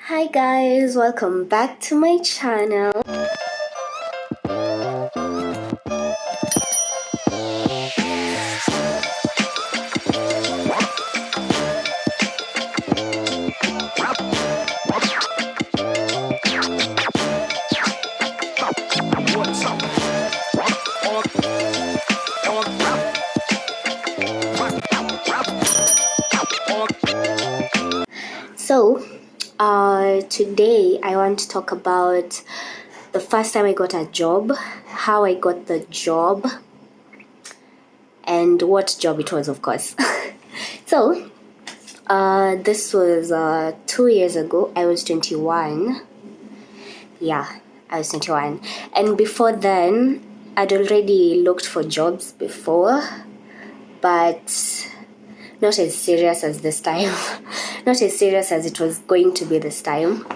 Hi guys, welcome back to my channel. So, today I want to talk about the first time I got a job, how I got the job, and what job it was, of course. So, this was 2 years ago. I was 21. Yeah, I was 21. And before then, I'd already looked for jobs before, but not as serious as this time. Not as serious as it was going to be this time.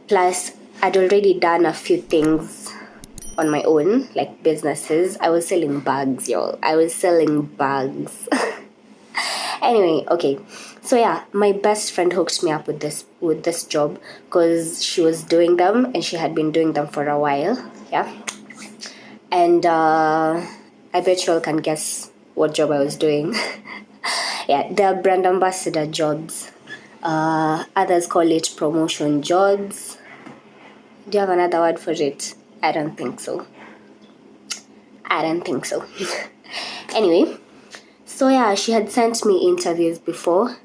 Plus, I'd already done a few things on my own, like businesses. I was selling bags, y'all. I was selling bags. Anyway, okay. So yeah, my best friend hooked me up with this job because she was doing them and she had been doing them for a while. Yeah. And I bet you all can guess what job I was doing. Yeah, they're brand ambassador jobs. Others call it promotion jobs. Do you have another word for it? I don't think so. Anyway, so yeah, she had sent me interviews before.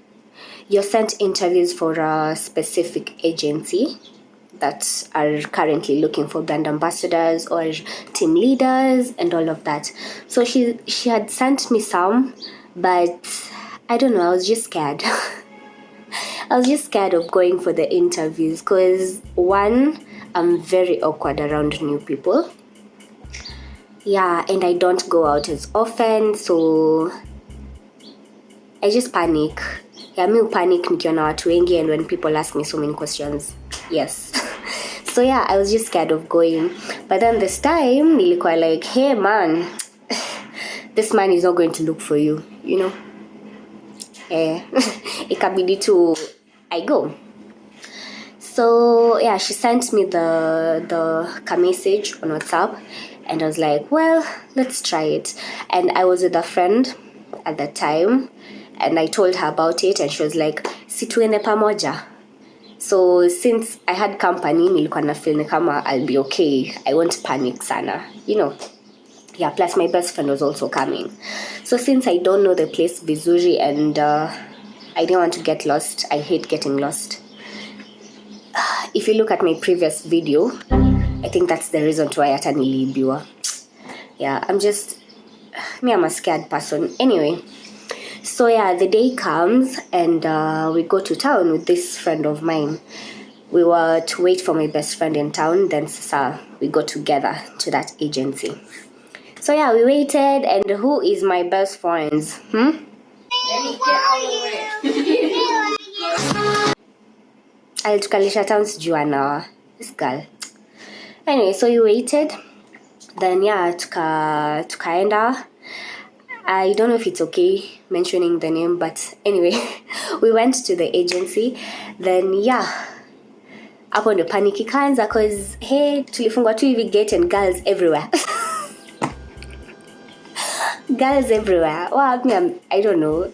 You're sent interviews for a specific agency that are currently looking for brand ambassadors or team leaders and all of that. So she had sent me some, but I don't know, I was just scared. I was just scared of going for the interviews because one, I'm very awkward around new people. Yeah, and I don't go out as often, so I just panic. Yeah, me panic nikiona watu wengi and when people ask me so many questions. Yes. So yeah, I was just scared of going. But then this time, nilikuwa like, hey man, this man is not going to look for you, you know. Ikabidi tu I go. So yeah, she sent me the message on WhatsApp and I was like, well, let's try it. And I was with a friend at the time and I told her about it and she was like, si tuende pamoja. So since I had company, nilikuwa na feel ni kama I'll be okay. I won't panic sana, you know. Yeah, plus my best friend was also coming. So since I don't know the place vizuri and I didn't want to get lost, I hate getting lost. If you look at my previous video, I think that's the reason why hata niliibiwa. Yeah, I'm a scared person. Anyway, so yeah, the day comes and we go to town with this friend of mine. We were to wait for my best friend in town, then we go together to that agency. So yeah, we waited and who is my best friends? Alitukalisha town sijui anawa. This girl. Anyway, so we waited. Then yeah, tukaenda. I don't know if it's okay mentioning the name, but anyway, we went to the agency. Then yeah, hapo ndo panic ikaanza cause hey, tulifungwa tu hivi gate and girls everywhere. Girls everywhere. Well, I don't know.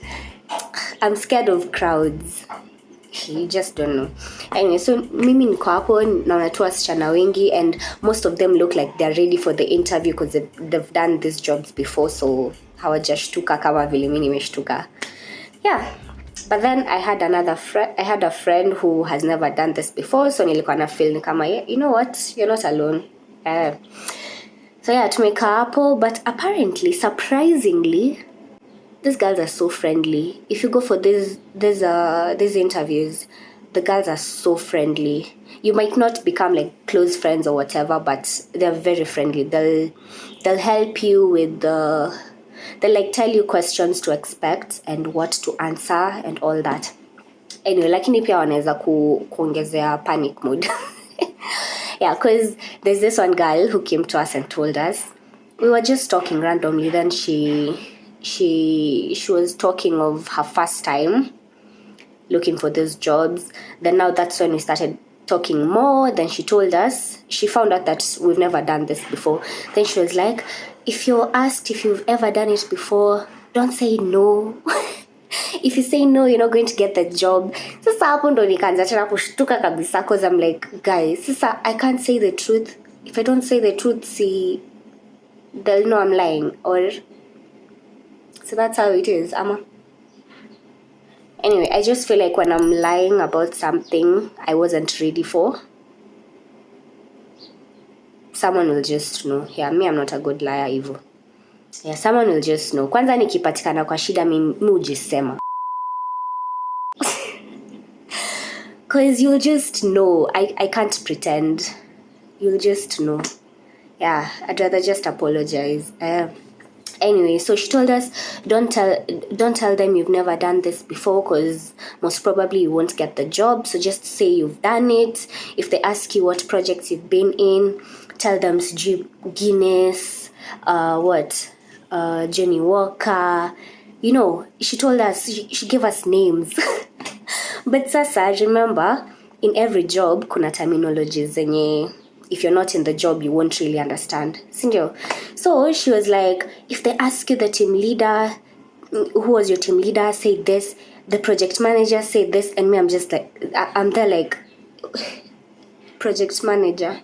I'm scared of crowds. You just don't know. Anyway, so mimi niko hapo naona tu wasichana wengi and most of them look like they're ready for the interview because they've done these jobs before, so hawajashtuka kama vile mimi nimeshtuka. Yeah. But then I had a friend who has never done this before, so nilikuwa na feel ni kama, you know what, you're not alone. So yeah, tumekaa hapo, but apparently, surprisingly, these girls are so friendly. If you go for these interviews, the girls are so friendly. You might not become like close friends or whatever, but they're very friendly. They'll help you with they'll like tell you questions to expect and what to answer and all that. Anyway, lakini pia wanaweza kuongezea panic mood. Yeah, because there's this one girl who came to us and told us, we were just talking randomly, then she was talking of her first time looking for those jobs. Then now that's when we started talking more. Then she told us, she found out that we've never done this before. Then she was like, if you're asked if you've ever done it before, don't say no. If you say no, you're not going to get the job. Sasa hapo ndo nikaanza tena kushtuka kabisa, cause I'm like, guys, sasa I can't say the truth. If I don't say the truth, see, they'll know I'm lying. Or so that's how it is, Ama. Anyway, I just feel like when I'm lying about something I wasn't ready for, someone will just know. Yeah, me, I'm not a good liar hivyo. Yeah, someone will just know. Kwanza nikipatikana kwa shida mi hujisema. Because you'll just know. I can't pretend. You'll just know. Yeah, I'd rather just apologize. Anyway, so she told us, don't tell them you've never done this before, because most probably you won't get the job. So just say you've done it. If they ask you what projects you've been in, tell them Guinness, Jenny Walker. You know, she told us, she gave us names. But sasa, remember, in every job kuna terminologies zenye if you're not in the job you won't really understand, sindio? So she was like, if they ask you the team leader, who was your team leader, say this. The project manager, say this. And me, I'm just like, I'm there like, project manager,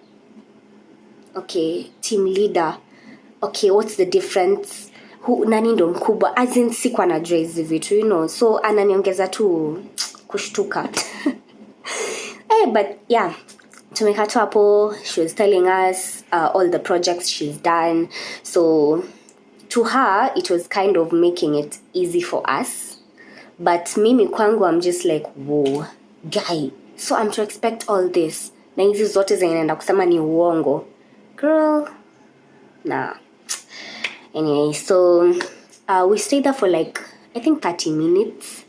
okay, team leader, okay, what's the difference? Who nani ndo mkubwa? As in sikuwa najua hizi vitu, you know. So ananiongeza tu kushtuka. But yeah, tumekata hapo. She was telling us all the projects she's done. So to her, it was kind of making it easy for us. But mimi kwangu, I'm just like, whoa, guy. So I'm to expect all this. Na hizi zote zenye naenda kusema ni uongo. Girl, nah. Anyway, so we stayed there for like, I think 30 minutes.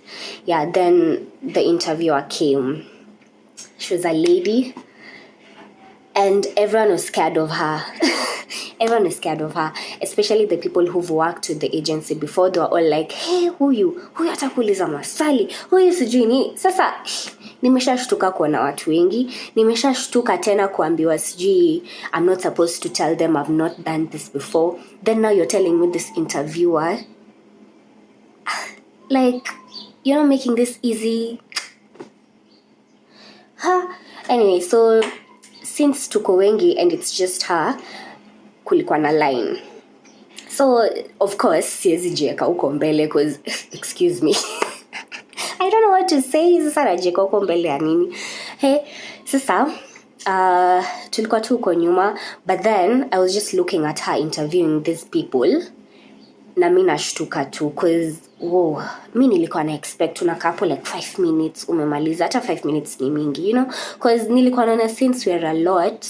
Yeah, then the interviewer came. She was a lady. And everyone was scared of her. Everyone was scared of her. Especially the people who've worked with the agency before. They were all like, hey, huyu atakuuliza maswali. Huyu sijui ni. Sasa, nimeshashtuka kuona watu wengi. Nimeshashtuka tena kuambiwa sijui I'm not supposed to tell them I've not done this before. Then now you're telling me this interviewer. Like, you're not making this easy. Anyway, so since tuko wengi and it's just her, kulikuwa na line. So of course siwezi jieka huko mbele because excuse me. I don't know what to say. Sasa najieka huko mbele ya nini? Hey, sasa tulikuwa tu huko nyuma, but then I was just looking at her interviewing these people. Na mimi nashtuka tu because whoa, mimi nilikuwa na expect unakaa hapo like 5 minutes umemaliza. Hata 5 minutes ni mingi, you know, because nilikuwa naona since we're a lot,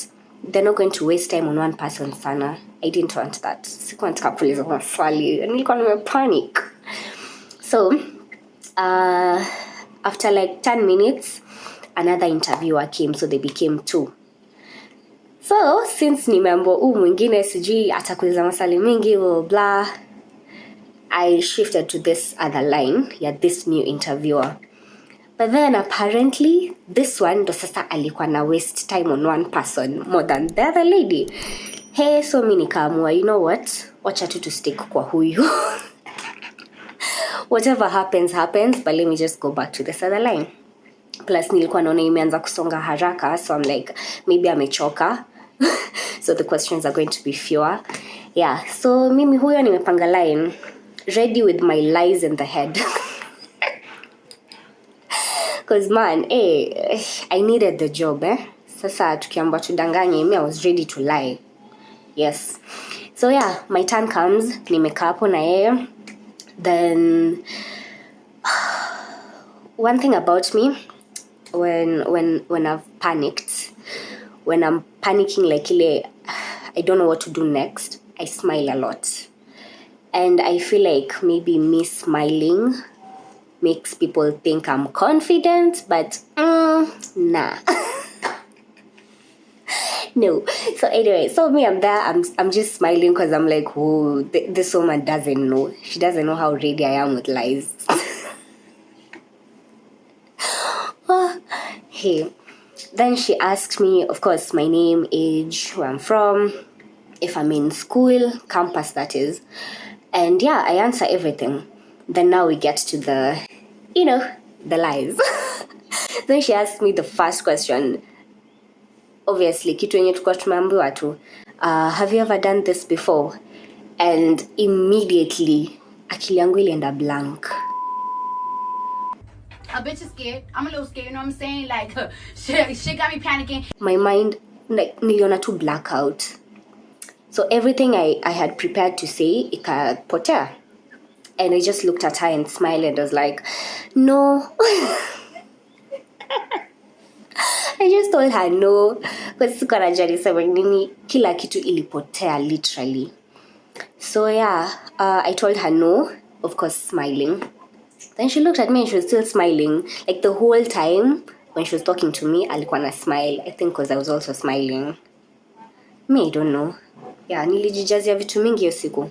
they're not going to waste time on one person sana. I didn't want that. Sikuwa nataka kuuliza maswali. Nilikuwa nimepanic. So after like 10 minutes another interviewer came, so they became 2. So since nimeambiwa mwingine sijui atakuuliza maswali mingi blah, I shifted to this other line, this new interviewer. But then apparently this one ndo sasa alikuwa na waste time on one person more than the other lady. Hey, so mimi nikaamua, you know what? Wacha tu to stick kwa huyu. Whatever happens, but let me just go back to this other line. Plus nilikuwa naona imeanza kusonga haraka, so I'm like, maybe amechoka. So the questions are going to be fewer. Yeah, so mimi huyo nimepanga line, ready with my lies in the head. Because man, I needed the job, Sasa tukiamba tudanganye, I was ready to lie. Yes. So yeah, my turn comes, nimekaa hapo na yeye. Then one thing about me, when I've panicked, when I'm panicking like ile, I don't know what to do next, I smile a lot. And I feel like maybe me smiling makes people think I'm confident, but nah. No. So anyway, so me, I'm there, I'm just smiling because I'm like, oh, this woman doesn't know. She doesn't know how ready I am with lies. Hey, then she asked me, of course, my name, age, where I'm from, if I'm in school, campus that is. And yeah, I answer everything. Then now we get to the lies. Then she asked me the first question. Obviously, kitu yenye tulikuwa tumeambiwa tu, have you ever done this before? And immediately, akili yangu ilienda blank. A bitch is scared. I'm a little scared, you know what I'm saying? Like, shit got me panicking. My mind, like, niliona tu blackout. So everything I had prepared to say, ikapotea. And I just looked at her and smiled and was like, no. I just told her no. Because sikuwa najua niseme nini, kila kitu ilipotea literally. So yeah, I told her no, of course smiling. Then she looked at me and she was still smiling. Like the whole time when she was talking to me, alikuwa na smile. I think because I was also smiling. Me, I don't know. Yeah, nilijijazia vitu mingi hiyo siku.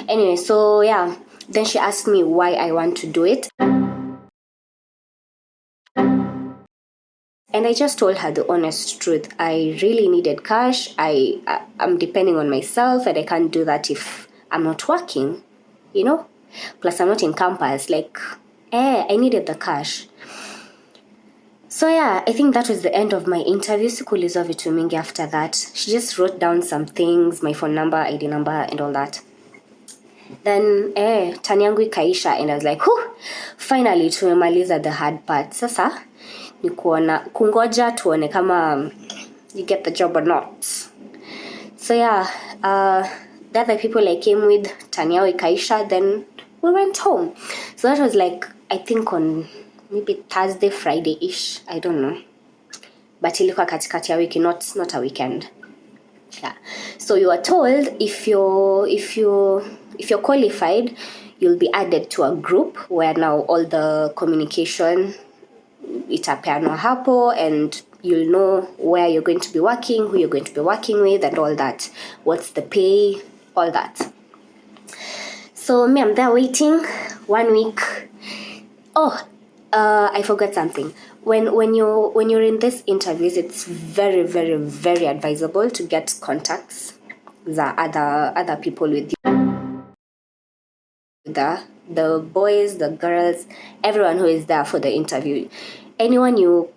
Anyway, so yeah. Then she asked me why I want to do it. And I just told her the honest truth. I really needed cash. I'm depending on myself and I can't do that if I'm not working, you know? Plus I'm not in campus. Like, I needed the cash. So yeah, I think that was the end of my interview. Sikuulizwa vitu mingi after that. She just wrote down some things, my phone number, ID number, and all that. Then turn yangu ikaisha and I was like, whew, finally tumemaliza the hard part. Sasa ni kungoja tuone kama you get the job or not. So yeah, the other people I came with, turn yao ikaisha, then we went home. So that was like, I think on maybe Thursday, Friday-ish, I don't know. But ilikuwa katikati ya wiki, not a weekend. Yeah. So you are told if you're qualified, you'll be added to a group where now all the communication itapeanwa hapo and you'll know where you're going to be working, who you're going to be working with and all that. What's the pay, all that. So me, I'm there waiting 1 week. Oh, I forgot something. When you're in this interviews, it's very, very, very advisable to get contacts, the other people with you, the boys, the girls, everyone who is there for the interview, anyone you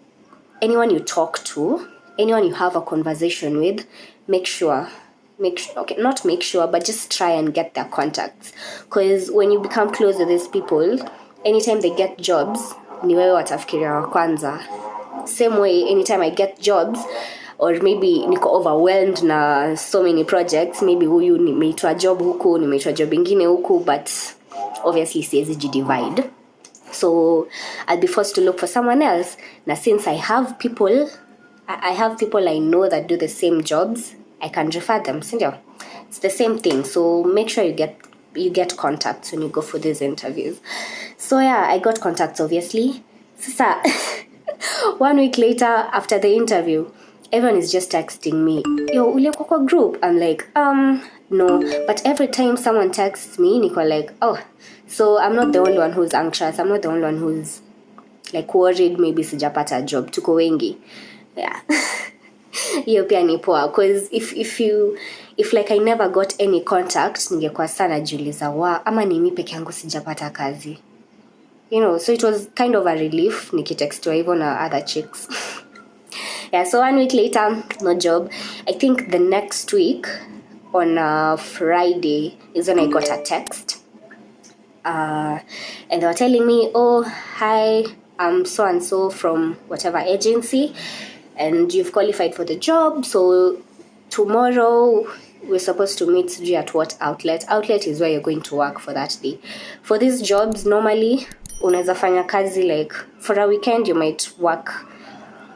talk to, anyone you have a conversation with, not make sure, but just try and get their contacts, because when you become close with these people, anytime they get jobs, ni wewe watafikiria wa kwanza. Same way, anytime I get jobs, or maybe niko overwhelmed na so many projects, maybe huyu nimeitwa job huku, nimeitwa job ingine huku, but obviously siwezi divide. So I'll be forced to look for someone else. Now since I have people I know that do the same jobs, I can refer them. It's the same thing. So make sure you get contacts when you go for these interviews. So yeah, I got contacts obviously. Sasa 1 week later after the interview, everyone is just texting me, yo, ulikuwa kwa group? I'm like, no. But every time someone texts me, niko like, oh, so I'm not the only one who's anxious. I'm not the only one who's like worried maybe sijapata job. Tuko wengi. Yeah. Hiyo pia ni poa, because if like I never got any contact, ningekuwa sana jiuliza ama ni mimi peke yangu sijapata kazi. You know, so it was kind of a relief nikitextwa hivyo na other chicks. Yeah, so 1 week later, no job. I think the next week on Friday is when I got a text. And they were telling me, oh, hi, I'm so and so from whatever agency, and you've qualified for the job. So tomorrow we're supposed to meet at what outlet. Outlet is where you're going to work for that day. For these jobs, normally unaweza fanya kazi like for a weekend you might work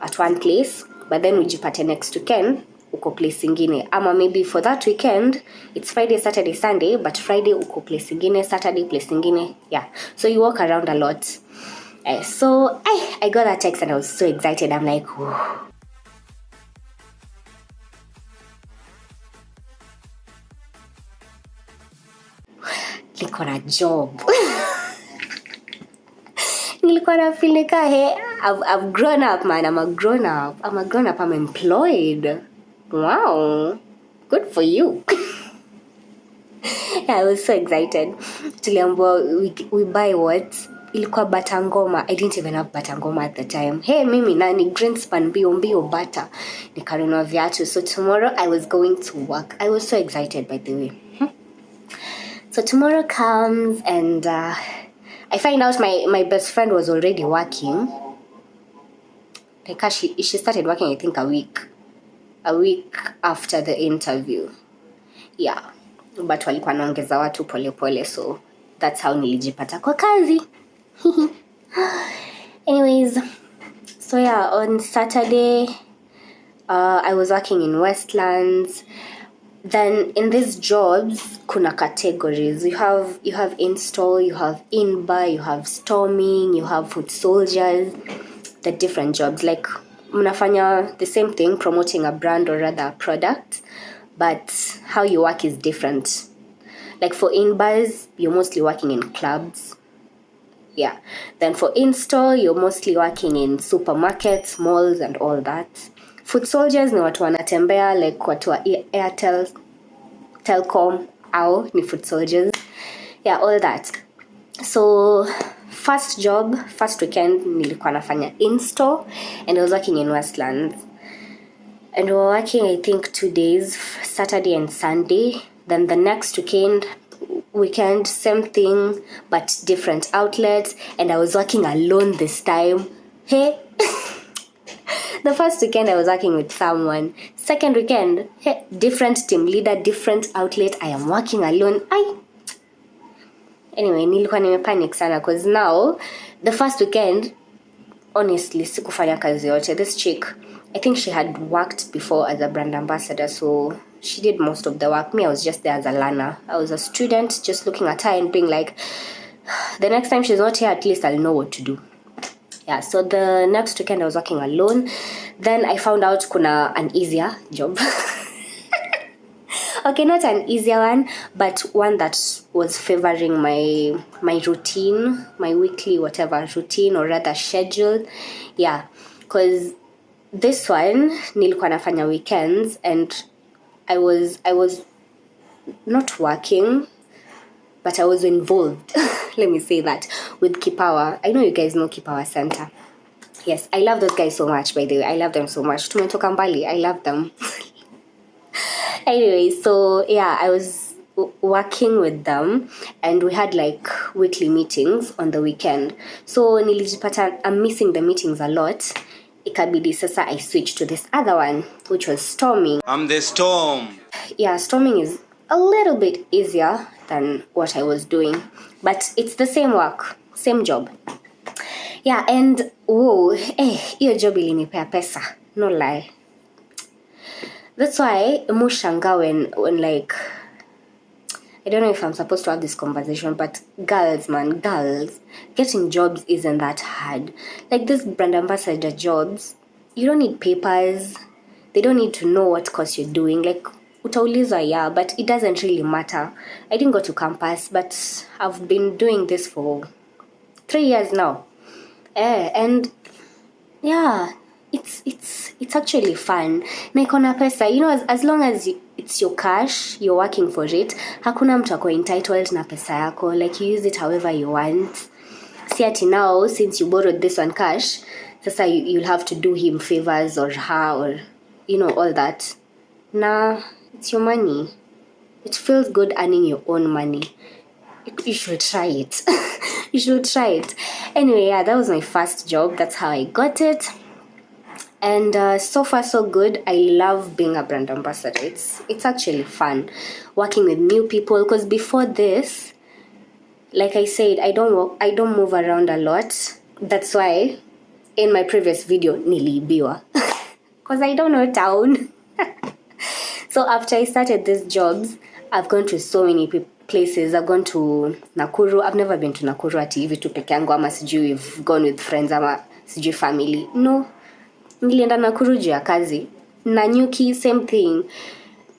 at one place, but then ujipate next weekend uko place ingine, ama maybe for that weekend it's Friday, Saturday, Sunday, but Friday uko place ingine, Saturday place ingine. Yeah, so you walk around a lot. So I got that text and I was so excited. I'm like, whoa. Like on a job. nilikuwa na feel nika I've grown up, man. I'm a grown up. I'm employed. Wow. Good for you. Yeah, I was so excited. Tuliambiwa we buy what? Ilikuwa batangoma. I didn't even have batangoma at the time. Hey, mimi nani Greenspan mbio butter. Nikanunua viatu. So tomorrow I was going to work. I was so excited, by the way. So tomorrow comes and I find out my best friend was already working. Like she started working, I think a week after the interview. Yeah, but walikuwa naongeza watu pole pole, so that's how nilijipata kwa kazi. Anyways, so yeah, on Saturday I was working in Westlands. Then in these jobs kuna categories. You have install, you have in-bar, you have storming, you have foot soldiers. The different jobs, like mnafanya the same thing, promoting a brand or rather a product, but how you work is different. Like for in-bars, you're mostly working in clubs. Yeah. Then for in-store, you're mostly working in supermarkets, malls and all that. Foot soldiers ni watu wanatembea, like watu wa Airtel, Telcom, au ni foot soldiers. Yeah, all that. So first weekend nilikuwa nafanya in-store and I was working in Westlands. And we were working, I think, 2 days, Saturday and Sunday. Then the next weekend, same thing, but different outlets. And I was working alone this time. Hey, the first weekend I was working with someone. Second weekend, hey, different team leader, different outlet. I am working alone. Anyway, nilikuwa nimepanic sana because now, the first weekend, honestly, sikufanya kazi yote. This chick, I think she had worked before as a brand ambassador, so she did most of the work. Me, I was just there as a learner. I was a student just looking at her and being like, the next time she's not here, at least I'll know what to do. Yeah, so the next weekend I was working alone. Then I found out kuna an easier job. Okay, not an easier one, but one that was favoring my routine, my weekly whatever routine or rather schedule. Yeah, because this one nilikuwa nafanya weekends and I was not working, but I was involved. Let me say that with Kipawa. I know you guys know Kipawa Center. Yes, I love those guys so much, by the way. I love them so much. Tumetoka mbali. I love them. Anyway, so yeah, I was working with them and we had like weekly meetings on the weekend. So nilijipata I'm missing the meetings a lot. Ikabidi sasa I switched to this other one, which was storming. I'm the storm. Yeah, storming is a little bit easier than what I was doing, but it's the same work, same job. Yeah, and whoa, hiyo job ilinipea pesa, no lie. That's why mushanga when like, I don't know if I'm supposed to have this conversation, but girls, getting jobs isn't that hard. Like this brand ambassador jobs, you don't need papers. They don't need to know what course you're doing. Like, utaulizwa, yeah, but it doesn't really matter. I didn't go to campus, but I've been doing this for 3 years now. And yeah, it's actually fun. Na iko na pesa, you know, as long as it's your cash, you're working for it, hakuna mtu ako entitled na pesa yako. Like, you use it however you want. See ati now, since you borrowed this one cash, sasa you'll have to do him favors or her or, you know, all that. Nah, it's your money. It feels good earning your own money. You should try it. You should try it. Anyway, yeah, that was my first job. That's how I got it. And so far so good. I love being a brand ambassador. It's actually fun working with new people, because before this, like I said, I don't move around a lot. That's why in my previous video niliibiwa because I don't know town. So after I started these jobs, I've gone to so many places. I've gone to Nakuru. I've never been to Nakuru ati hivi tu peke yangu ama sijui we've gone with friends ama sijui family. No. Nilienda Nakuru juu ya kazi. Nanyuki, same thing.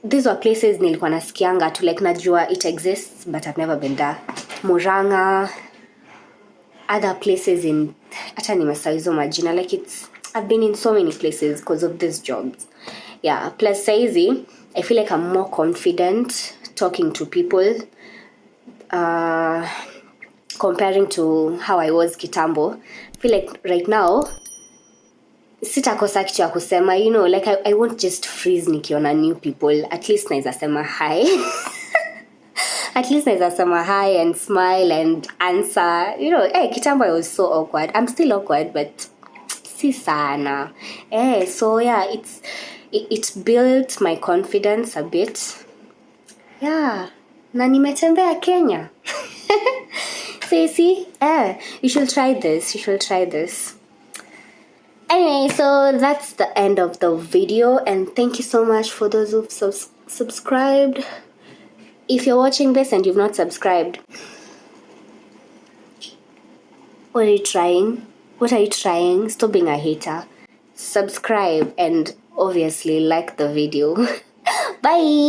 These were places nilikuwa nasikianga tu, like najua it exists, but I've never been there. Muranga. other places in hata nimesahau hizo majina, like I've been in so many places because of these jobs. Yeah, plus saizi I feel like I'm more confident talking to people comparing to how I was kitambo. I feel like right now sitakosa kitu ya kusema, you know, like I won't just freeze nikiona new people. At least naeza sema hi. At least naeza sema hi and smile and answer. You know, kitambo I was so awkward. I'm still awkward, but si sana. So yeah, it built my confidence a bit. Yeah. Na nimetembea Kenya. So you see, you should try this. You should try this. Anyway, so that's the end of the video, and thank you so much for those who've subscribed. If you're watching this and you've not subscribed, what are you trying? What are you trying? Stop being a hater. Subscribe and obviously like the video. Bye!